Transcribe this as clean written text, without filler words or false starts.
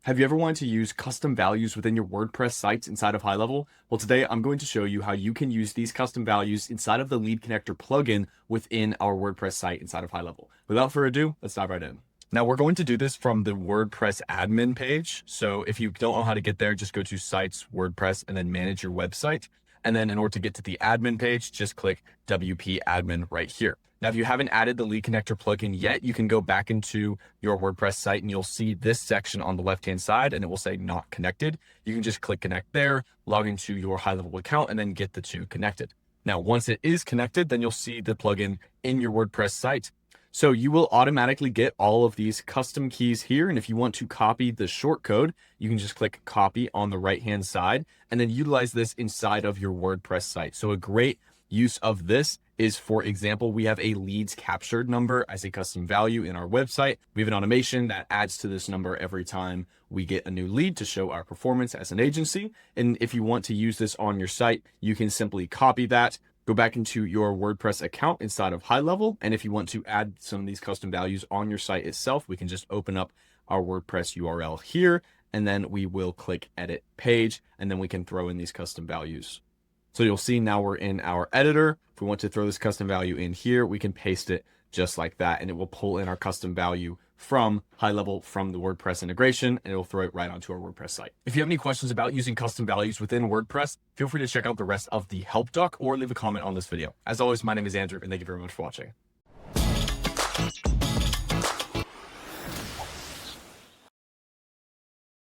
Have you ever wanted to use custom values within your WordPress sites inside of HighLevel? Well, today I'm going to show you how you can use these custom values inside of the LeadConnector plugin within our WordPress site inside of HighLevel. Without further ado, let's dive right in. Now we're going to do this from the WordPress admin page. So if you don't know how to get there, just go to Sites, WordPress, and then manage your website. And then in order to get to the admin page, just click WP admin right here. Now, if you haven't added the LeadConnector plugin yet, you can go back into your WordPress site and you'll see this section on the left-hand side and it will say not connected. You can just click connect there, log into your HighLevel account, and then get the two connected. Now, once it is connected, then you'll see the plugin in your WordPress site. So you will automatically get all of these custom keys here. And if you want to copy the short code, you can just click copy on the right-hand side and then utilize this inside of your WordPress site. So a great use of this is, for example, we have a leads captured number as a custom value in our website. We have an automation that adds to this number every time we get a new lead to show our performance as an agency. And if you want to use this on your site, you can simply copy that, go back into your WordPress account inside of HighLevel. And if you want to add some of these custom values on your site itself, we can just open up our WordPress URL here, and then we will click edit page, and then we can throw in these custom values. So you'll see now we're in our editor. If we want to throw this custom value in here, we can paste it just like that, and it will pull in our custom value from HighLevel from the WordPress integration, and it will throw it right onto our WordPress site. If you have any questions about using custom values within WordPress, feel free to check out the rest of the help doc or leave a comment on this video. As always, my name is Andrew, and thank you very much for watching.